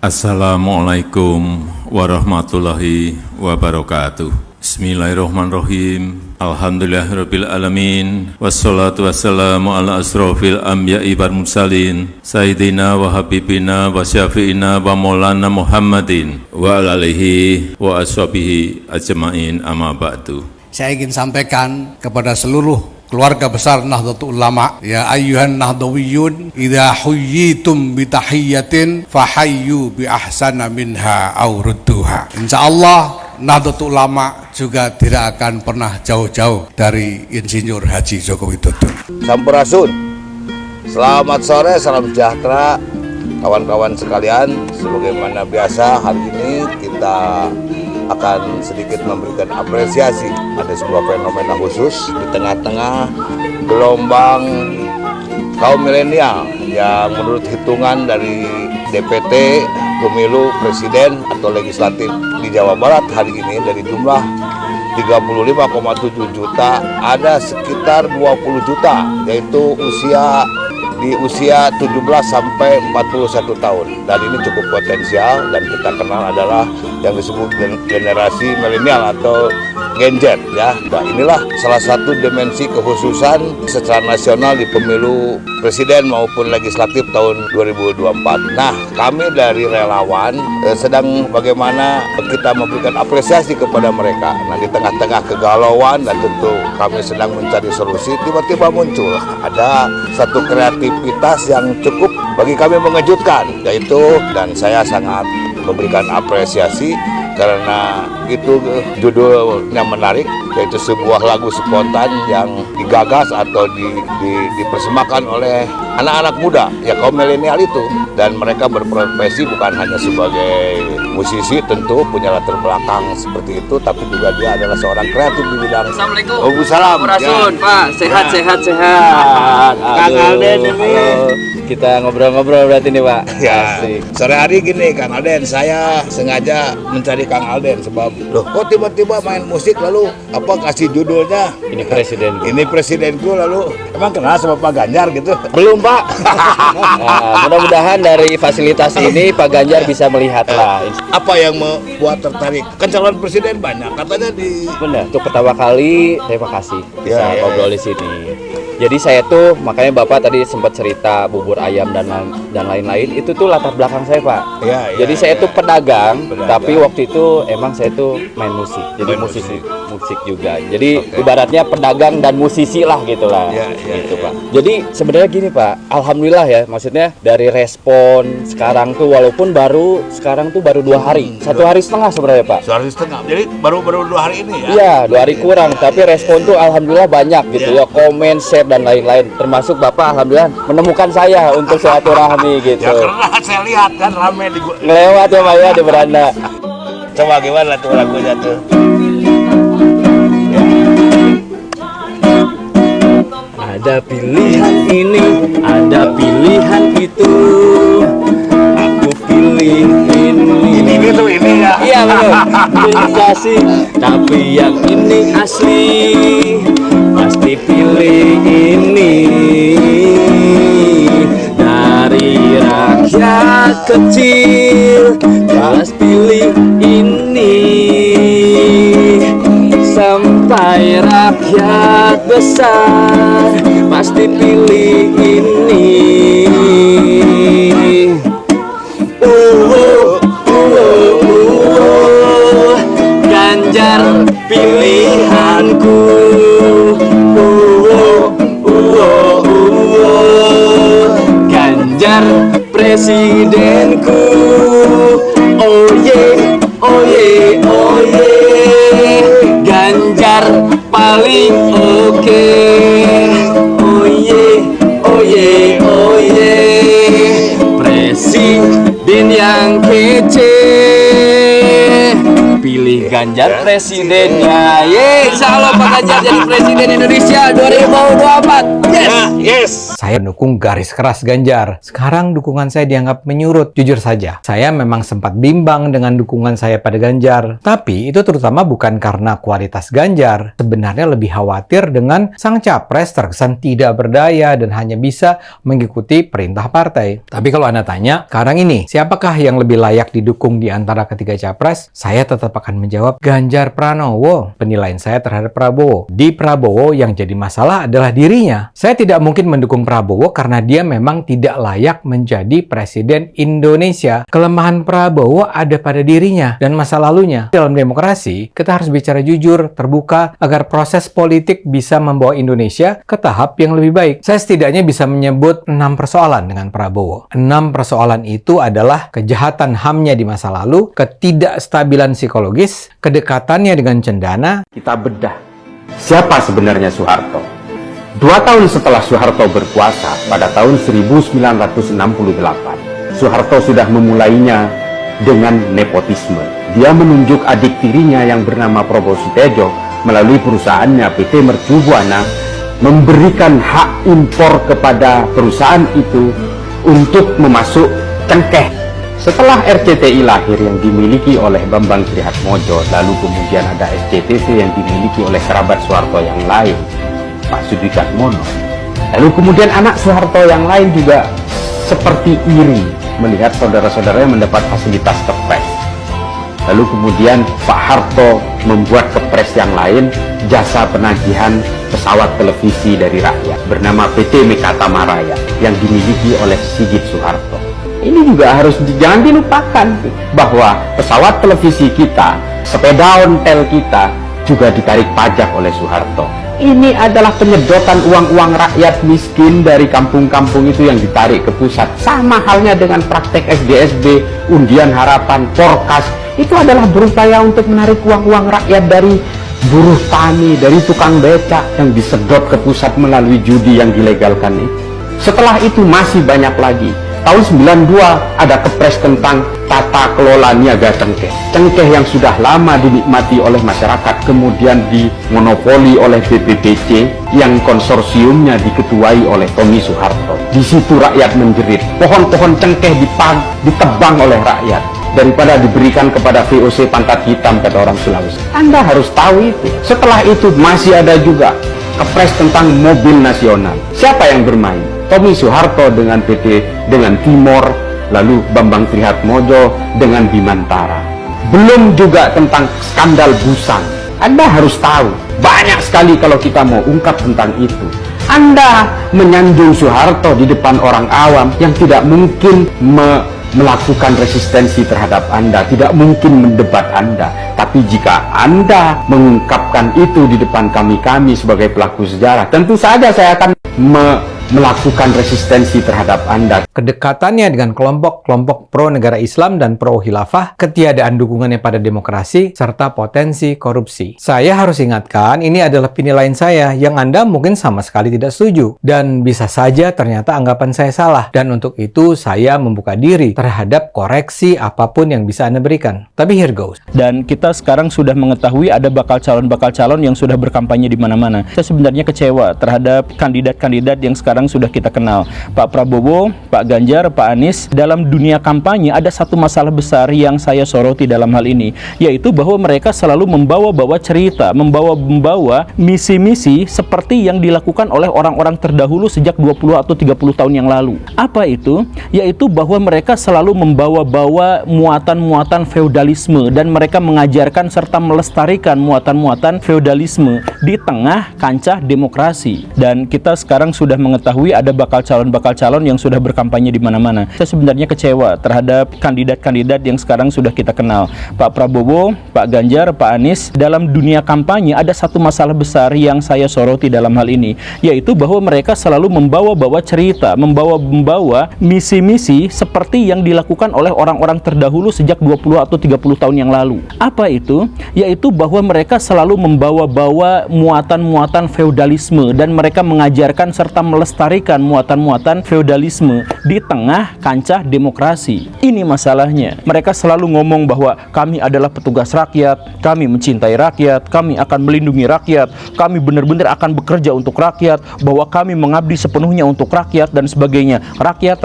Assalamualaikum warahmatullahi wabarakatuh. Bismillahirrahmanirrahim. Alhamdulillahirabbil alamin. Wassalatu wassalamu ala asrofil anbiya'i wal mursalin sayyidina wa habibina wa syafi'ina wa maulana Muhammadin wa ala alihi wa ashabihi ajma'in, amma ba'du. Saya ingin sampaikan kepada seluruh keluarga besar Nahdlatul Ulama, ya ayyuhan nahdawiyun idza huyyitum bi tahiyyatin fahayyu bi ahsana minha aw rudduha. Insyaallah Nahdlatul Ulama juga tidak akan pernah jauh-jauh dari Insinyur Haji Joko Widodo. Sampurasun. Selamat sore, salam sejahtera kawan-kawan sekalian. Sebagaimana biasa, hari ini kita akan sedikit memberikan apresiasi. Ada sebuah fenomena khusus di tengah-tengah gelombang kaum milenial yang menurut hitungan dari DPT pemilu presiden atau legislatif di Jawa Barat hari ini, dari jumlah 35,7 juta ada sekitar 20 juta yaitu di usia 17 sampai 41 tahun, dan ini cukup potensial dan kita kenal adalah yang disebut generasi milenial atau Gen Z, ya. Nah, inilah salah satu dimensi kekhususan secara nasional di pemilu presiden maupun legislatif tahun 2024. Nah, kami dari relawan sedang bagaimana kita memberikan apresiasi kepada mereka. Nah, di tengah-tengah kegalauan dan tentu kami sedang mencari solusi, tiba-tiba muncul ada satu kreativitas yang cukup bagi kami mengejutkan, yaitu, dan saya sangat memberikan apresiasi karena itu judulnya menarik, yaitu sebuah lagu spontan yang digagas atau dipersembahkan oleh anak-anak muda, ya kaum milenial itu, dan mereka berprofesi bukan hanya sebagai musisi, tentu punya latar belakang seperti itu, tapi juga dia adalah seorang kreatif di bidang. Assalamualaikum. Waalaikumsalam. Sampurasun, ya. Pak. Sehat. Kang Alden ini. Kita ngobrol-ngobrol berarti nih, Pak. Ya, sore hari gini Kang Alden, saya sengaja mencari Kang Alden sebab loh kok tiba-tiba main musik lalu apa kasih judulnya Ini presiden. ini presidenku, lalu emang kenal sama Pak Ganjar gitu? Belum, Pak. Nah, mudah-mudahan dari fasilitas ini Pak Ganjar bisa melihat lah. Apa yang membuat tertarik? Kan calon presiden banyak katanya di. Benar. Untuk pertama kali terima kasih bisa Ya. ngobrol di sini. Jadi saya tuh, makanya Bapak tadi sempat cerita bubur ayam dan lain-lain, itu tuh latar belakang saya, Pak. Ya, ya, Jadi saya ya. tuh pedagang, Pedagang. tapi waktu itu emang saya tuh main musik. Jadi Main musik juga. Jadi Oke. ibaratnya pedagang dan musisi lah gitu lah. Ya, ya, gitu, ya. Pak. Jadi sebenarnya gini, Pak. Alhamdulillah ya, maksudnya dari respon sekarang tuh walaupun sekarang tuh baru 2 hari. 1 hari setengah sebenarnya, Pak. Sehari setengah. Jadi baru 2 hari ini ya? Iya, 2 hari kurang, tapi respon tuh alhamdulillah banyak gitu Iya. ya, komen, share dan lain-lain. Termasuk Bapak alhamdulillah menemukan saya untuk silaturahmi gitu. Ya karena saya lihat kan rame di Ngelewat ya Pak ya di beranda. Coba gimana tuh lagunya tuh? Ada pilihan ini, ada pilihan itu. Aku pilih ini. Ini ya? Iya betul. Sensasi, tapi yang ini asli. Pasti pilih ini. Dari rakyat kecil, jelas pilih ini. Sampai rakyat besar, pasti pilih ini. Ganjar pilihanku. Ganjar presidenku. Oh yeah, oh yeah, oh yeah. Ganjar paling oke. Oh yeah, oh yeah, oh yeah. Presiden yang kece. Pilih Ganjar presidennya. Insya Allah Pak Ganjar jadi presiden Indonesia 2024. Yes. Yes. saya mendukung garis keras Ganjar. Sekarang dukungan saya dianggap menyurut. Jujur saja, saya memang sempat bimbang dengan dukungan saya pada Ganjar. Tapi itu terutama bukan karena kualitas Ganjar. Sebenarnya lebih khawatir dengan sang capres terkesan tidak berdaya dan hanya bisa mengikuti perintah partai. Tapi kalau Anda tanya, sekarang ini, siapakah yang lebih layak didukung di antara ketiga capres? Saya tetap akan menjawab Ganjar Pranowo. Penilaian saya terhadap Prabowo. Di Prabowo yang jadi masalah adalah dirinya. Saya tidak mungkin mendukung Prabowo karena dia memang tidak layak menjadi presiden Indonesia. Kelemahan Prabowo ada pada dirinya dan masa lalunya. Dalam demokrasi, kita harus bicara jujur, terbuka, agar proses politik bisa membawa Indonesia ke tahap yang lebih baik. Saya setidaknya bisa menyebut 6 persoalan dengan Prabowo. 6 persoalan itu adalah kejahatan HAM-nya di masa lalu, ketidakstabilan psikologis, kedekatannya dengan cendana. Kita bedah siapa sebenarnya Soeharto. 2 tahun setelah Soeharto berkuasa pada tahun 1968, Soeharto sudah memulainya dengan nepotisme. Dia menunjuk adik tirinya yang bernama Prabowo Sitejo melalui perusahaannya PT Mercu Buana, memberikan hak impor kepada perusahaan itu untuk memasuk cengkeh. Setelah RCTI lahir yang dimiliki oleh Bambang Trihatmojo, lalu kemudian ada SCTV yang dimiliki oleh kerabat Soeharto yang lain, Pak Sudikatmono. Lalu kemudian anak Soeharto yang lain juga seperti iri melihat saudara-saudaranya mendapat fasilitas kepres. Lalu kemudian Pak Harto membuat kepres yang lain, jasa penagihan pesawat televisi dari rakyat bernama PT Mekatama Raya yang dimiliki oleh Sigit Soeharto. Ini juga harus jangan dilupakan bahwa pesawat televisi kita, sepeda ontel kita juga ditarik pajak oleh Soeharto. Ini adalah penyedotan uang-uang rakyat miskin dari kampung-kampung itu yang ditarik ke pusat. Sama halnya dengan praktek SDSB, undian harapan, Porkas. Itu adalah berupaya untuk menarik uang-uang rakyat dari buruh tani, dari tukang becak yang disedot ke pusat melalui judi yang dilegalkan itu. Setelah itu masih banyak lagi. Tahun 92 ada kepres tentang tata kelola niaga cengkeh. Cengkeh yang sudah lama dinikmati oleh masyarakat kemudian dimonopoli oleh BPPC yang konsorsiumnya diketuai oleh Tommy Soeharto. Di situ rakyat menjerit. Pohon-pohon cengkeh ditebang oleh rakyat daripada diberikan kepada VOC pantat hitam, kata orang Sulawesi. Anda harus tahu itu. Setelah itu masih ada juga kepres tentang mobil nasional. Siapa yang bermain? Tommy Soeharto dengan Timor, lalu Bambang Trihatmojo dengan Bimantara. Belum juga tentang skandal Busang. Anda harus tahu, banyak sekali kalau kita mau ungkap tentang itu. Anda menyanjung Soeharto di depan orang awam yang tidak mungkin melakukan resistensi terhadap Anda, tidak mungkin mendebat Anda. Tapi jika Anda mengungkapkan itu di depan kami sebagai pelaku sejarah, tentu saja saya akan melakukan resistensi terhadap Anda. Kedekatannya dengan kelompok-kelompok pro negara Islam dan pro khilafah, ketiadaan dukungannya pada demokrasi, serta potensi korupsi. Saya harus ingatkan, ini adalah penilaian saya yang Anda mungkin sama sekali tidak setuju. Dan bisa saja ternyata anggapan saya salah. Dan untuk itu saya membuka diri terhadap koreksi apapun yang bisa Anda berikan. Tapi here goes. Dan kita sekarang sudah mengetahui ada bakal calon yang sudah berkampanye di mana-mana. Saya sebenarnya kecewa terhadap kandidat-kandidat yang sekarang sudah kita kenal. Pak Prabowo, Pak Ganjar, Pak Anies. Dalam dunia kampanye ada satu masalah besar yang saya soroti dalam hal ini, yaitu bahwa mereka selalu membawa-bawa cerita, membawa misi-misi seperti yang dilakukan oleh orang-orang terdahulu sejak 20 atau 30 tahun yang lalu. Apa itu? Yaitu bahwa mereka selalu membawa-bawa muatan-muatan feodalisme dan mereka mengajarkan serta melestarikan muatan-muatan feodalisme di tengah kancah demokrasi. Dan kita sekarang sudah mengetahui ada bakal calon yang sudah berkampanye di mana-mana. Saya sebenarnya kecewa terhadap kandidat-kandidat yang sekarang sudah kita kenal. Pak Prabowo, Pak Ganjar, Pak Anies. Dalam dunia kampanye ada satu masalah besar yang saya soroti dalam hal ini, yaitu bahwa mereka selalu membawa-bawa cerita, membawa misi-misi seperti yang dilakukan oleh orang-orang terdahulu sejak 20 atau 30 tahun yang lalu. Apa itu? Yaitu bahwa mereka selalu membawa-bawa muatan-muatan feodalisme dan mereka mengajarkan serta melestarikan melestarikan muatan-muatan feodalisme di tengah kancah demokrasi. Ini masalahnya. Mereka selalu ngomong bahwa kami adalah petugas rakyat, kami mencintai rakyat, kami akan melindungi rakyat, kami benar-benar akan bekerja untuk rakyat, bahwa kami mengabdi sepenuhnya untuk rakyat dan sebagainya. Rakyat.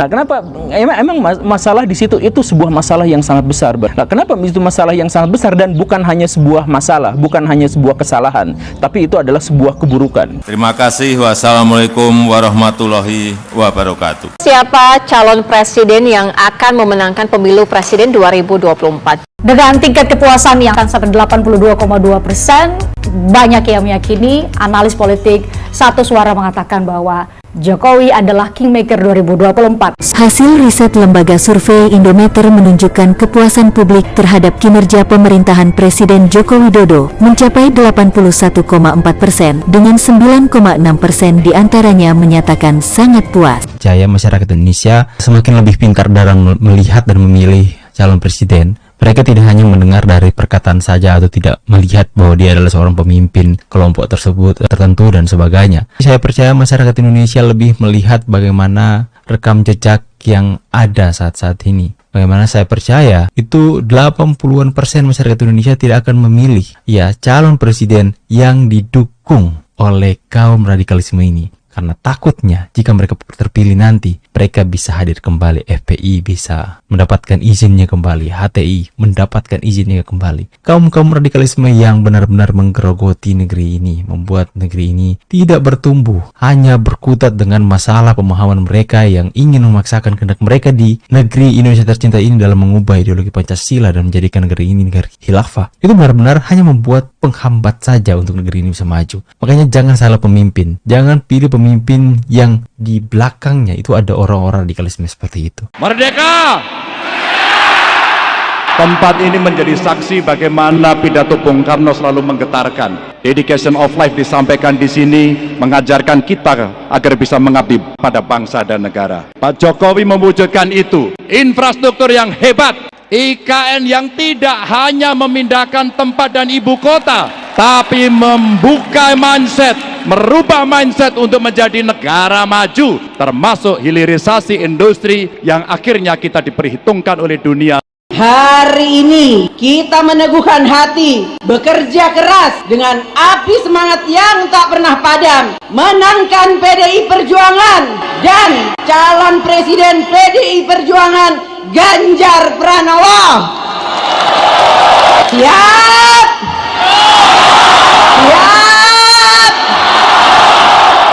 Nah, kenapa? Emang masalah di situ itu sebuah masalah yang sangat besar. Nah, kenapa itu masalah yang sangat besar dan bukan hanya sebuah masalah, bukan hanya sebuah kesalahan, tapi itu adalah sebuah keburukan. Terima kasih. Wassalamualaikum warahmatullahi wabarakatuh. Siapa calon presiden yang akan memenangkan pemilu presiden 2024? Dengan tingkat kepuasan yang akan sampai 82,2%, banyak yang meyakini, analis politik satu suara mengatakan bahwa Jokowi adalah Kingmaker 2024. Hasil riset lembaga survei Indometer menunjukkan kepuasan publik terhadap kinerja pemerintahan Presiden Joko Widodo mencapai 81,4%, dengan 9,6% diantaranya menyatakan sangat puas. Percaya masyarakat Indonesia semakin lebih pintar dalam melihat dan memilih calon presiden. Mereka tidak hanya mendengar dari perkataan saja atau tidak melihat bahwa dia adalah seorang pemimpin kelompok tersebut tertentu dan sebagainya. Saya percaya masyarakat Indonesia lebih melihat bagaimana rekam jejak yang ada saat-saat ini. Bagaimana saya percaya itu 80-an% masyarakat Indonesia tidak akan memilih calon presiden yang didukung oleh kaum radikalisme ini. Karena takutnya jika mereka terpilih nanti, mereka bisa hadir kembali, FPI bisa mendapatkan izinnya kembali, HTI mendapatkan izinnya kembali. Kaum-kaum radikalisme yang benar-benar menggerogoti negeri ini, membuat negeri ini tidak bertumbuh, hanya berkutat dengan masalah pemahaman mereka yang ingin memaksakan kehendak mereka di negeri Indonesia tercinta ini dalam mengubah ideologi Pancasila dan menjadikan negeri ini negara khilafah. Itu benar-benar hanya membuat penghambat saja untuk negeri ini bisa maju. Makanya jangan salah pemimpin, jangan pilih pemimpin yang di belakangnya itu ada orang-orang radikalisme seperti itu. Merdeka! Tempat ini menjadi saksi bagaimana pidato Bung Karno selalu menggetarkan. Dedication of life disampaikan di sini, mengajarkan kita agar bisa mengabdi pada bangsa dan negara. Pak Jokowi mewujudkan itu. Infrastruktur yang hebat, IKN yang tidak hanya memindahkan tempat dan ibu kota, tapi membuka mindset, merubah mindset untuk menjadi negara maju, termasuk hilirisasi industri yang akhirnya kita diperhitungkan oleh dunia. Hari ini kita meneguhkan hati, bekerja keras dengan api semangat yang tak pernah padam, menangkan PDI Perjuangan dan calon presiden PDI Perjuangan Ganjar Pranowo. Siap! Siap!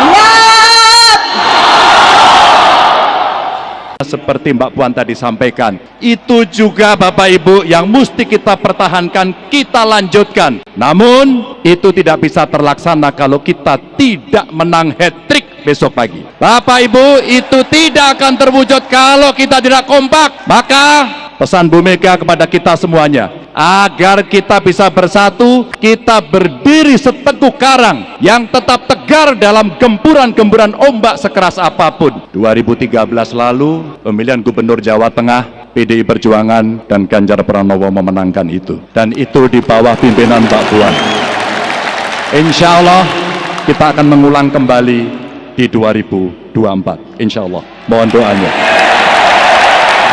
Siap! Seperti Mbak Puan tadi sampaikan, itu juga Bapak Ibu yang mesti kita pertahankan, kita lanjutkan. Namun itu tidak bisa terlaksana kalau kita tidak menang hat-trick besok pagi. Bapak Ibu, itu tidak akan terwujud kalau kita tidak kompak. Maka pesan Bu Mega kepada kita semuanya, agar kita bisa bersatu, kita berdiri seteguh karang yang tetap tegar dalam gempuran-gempuran ombak sekeras apapun. 2013 lalu, pemilihan Gubernur Jawa Tengah, PDI Perjuangan dan Ganjar Pranowo memenangkan itu. Dan itu di bawah pimpinan Mbak Puan. Insya Allah kita akan mengulang kembali di 2024. Insya Allah. Mohon doanya.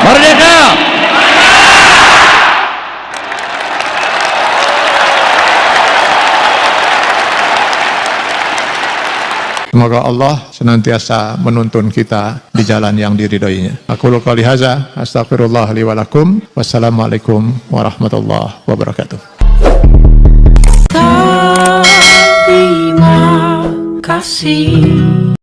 Merdeka! Semoga Allah senantiasa menuntun kita di jalan yang diridhoinya. Aku qouli hadza, astaghfirullah li wa lakum. Wassalamualaikum warahmatullahi wabarakatuh. Terima kasih.